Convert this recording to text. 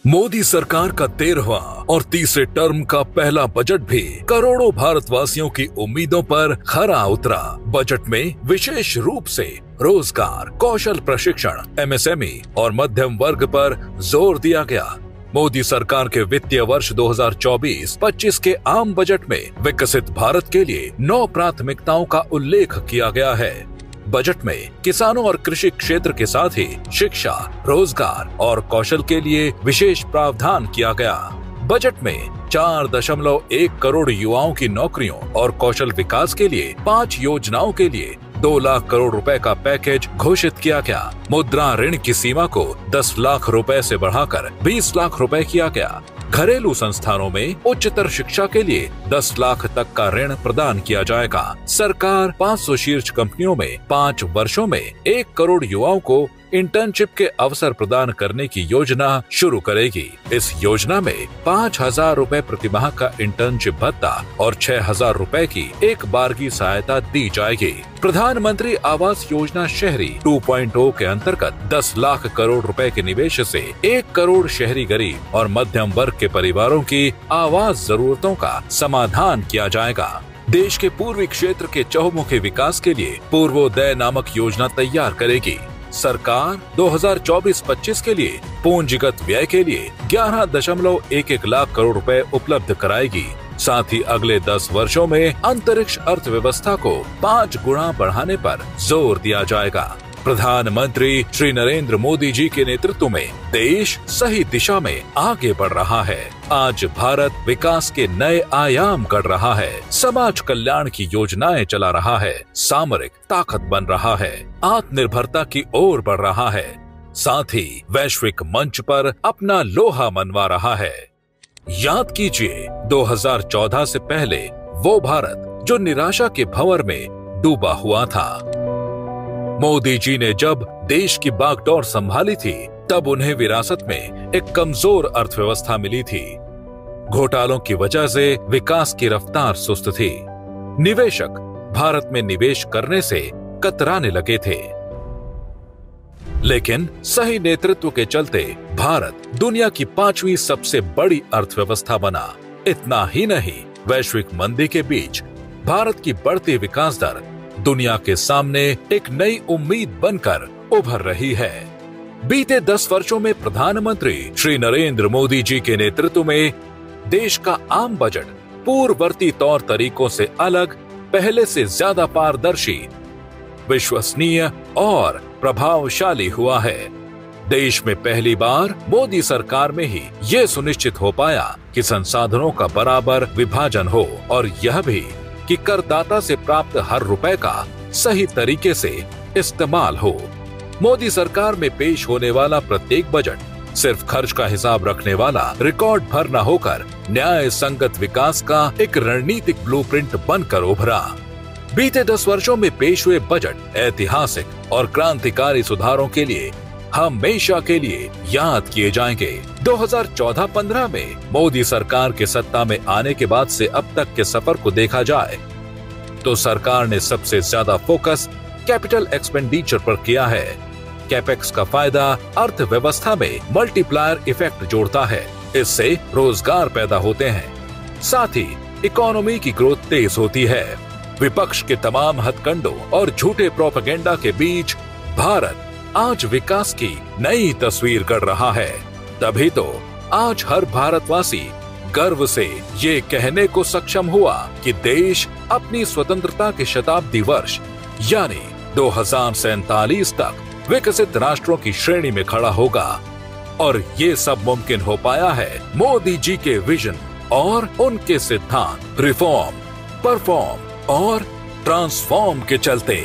मोदी सरकार का 13वां और तीसरे टर्म का पहला बजट भी करोड़ों भारतवासियों की उम्मीदों पर खरा उतरा। बजट में विशेष रूप से रोजगार, कौशल प्रशिक्षण, एमएसएमई और मध्यम वर्ग पर जोर दिया गया। मोदी सरकार के वित्तीय वर्ष 2024-25 के आम बजट में विकसित भारत के लिए 9 प्राथमिकताओं का उल्लेख किया गया है। बजट में किसानों और कृषि क्षेत्र के साथ ही शिक्षा, रोजगार और कौशल के लिए विशेष प्रावधान किया गया। बजट में 4.1 करोड़ युवाओं की नौकरियों और कौशल विकास के लिए 5 योजनाओं के लिए 2 लाख करोड़ रुपए का पैकेज घोषित किया गया। मुद्रा ऋण की सीमा को 10 लाख रुपए से बढ़ाकर 20 लाख रुपए किया गया। घरेलू संस्थानों में उच्चतर शिक्षा के लिए 10 लाख तक का ऋण प्रदान किया जाएगा। सरकार 500 शीर्ष कंपनियों में 5 वर्षों में 1 करोड़ युवाओं को इंटर्नशिप के अवसर प्रदान करने की योजना शुरू करेगी। इस योजना में 5,000 रुपए प्रतिमाह का इंटर्नशिप भत्ता और 6,000 रुपए की एक बारगी सहायता दी जाएगी। प्रधानमंत्री आवास योजना शहरी 2.0 के अंतर्गत 10 लाख करोड़ रुपए के निवेश से 1 करोड़ शहरी गरीब और मध्यम वर्ग के परिवारों की आवास जरूरतों का समाधान किया जाएगा। देश के पूर्वी क्षेत्र के चहुमुखी विकास के लिए पूर्वोदय नामक योजना तैयार करेगी। सरकार 2024-25 के लिए पूंजीगत व्यय के लिए 11.11 लाख करोड़ रुपए उपलब्ध कराएगी। साथ ही अगले 10 वर्षों में अंतरिक्ष अर्थव्यवस्था को 5 गुना बढ़ाने पर जोर दिया जाएगा। प्रधानमंत्री श्री नरेंद्र मोदी जी के नेतृत्व में देश सही दिशा में आगे बढ़ रहा है। आज भारत विकास के नए आयाम गढ़ रहा है, समाज कल्याण की योजनाएं चला रहा है, सामरिक ताकत बन रहा है, आत्मनिर्भरता की ओर बढ़ रहा है, साथ ही वैश्विक मंच पर अपना लोहा मनवा रहा है। याद कीजिए 2014 से पहले वो भारत जो निराशा के भंवर में डूबा हुआ था। मोदी जी ने जब देश की बागडोर संभाली थी तब उन्हें विरासत में एक कमजोर अर्थव्यवस्था मिली थी। घोटालों की वजह से विकास की रफ्तार सुस्त थी। निवेशक भारत में निवेश करने से कतराने लगे थे। लेकिन सही नेतृत्व के चलते भारत दुनिया की 5वीं सबसे बड़ी अर्थव्यवस्था बना। इतना ही नहीं, वैश्विक मंदी के बीच भारत की बढ़ती विकास दर दुनिया के सामने एक नई उम्मीद बनकर उभर रही है। बीते 10 वर्षों में प्रधानमंत्री श्री नरेंद्र मोदी जी के नेतृत्व में देश का आम बजट पूर्ववर्ती तौर तरीकों से अलग, पहले से ज्यादा पारदर्शी, विश्वसनीय और प्रभावशाली हुआ है। देश में पहली बार मोदी सरकार में ही ये सुनिश्चित हो पाया कि संसाधनों का बराबर विभाजन हो और यह भी कि करदाता से प्राप्त हर रुपए का सही तरीके से इस्तेमाल हो। मोदी सरकार में पेश होने वाला प्रत्येक बजट सिर्फ खर्च का हिसाब रखने वाला रिकॉर्ड भर न होकर न्याय संगत विकास का एक रणनीतिक ब्लूप्रिंट बनकर उभरा। बीते 10 वर्षों में पेश हुए बजट ऐतिहासिक और क्रांतिकारी सुधारों के लिए हमेशा के लिए याद किए जाएंगे। 2014-15 में मोदी सरकार के सत्ता में आने के बाद से अब तक के सफर को देखा जाए तो सरकार ने सबसे ज्यादा फोकस कैपिटल एक्सपेंडिचर पर किया है। कैपेक्स का फायदा अर्थव्यवस्था में मल्टीप्लायर इफेक्ट जोड़ता है। इससे रोजगार पैदा होते हैं, साथ ही इकोनॉमी की ग्रोथ तेज होती है। विपक्ष के तमाम हथकंडों और झूठे प्रोपेगेंडा के बीच भारत आज विकास की नई तस्वीर गढ़ रहा है। तभी तो आज हर भारतवासी गर्व से ये कहने को सक्षम हुआ कि देश अपनी स्वतंत्रता के शताब्दी वर्ष यानी 2047 तक विकसित राष्ट्रों की श्रेणी में खड़ा होगा। और ये सब मुमकिन हो पाया है मोदी जी के विजन और उनके सिद्धांत रिफॉर्म, परफॉर्म और ट्रांसफॉर्म के चलते।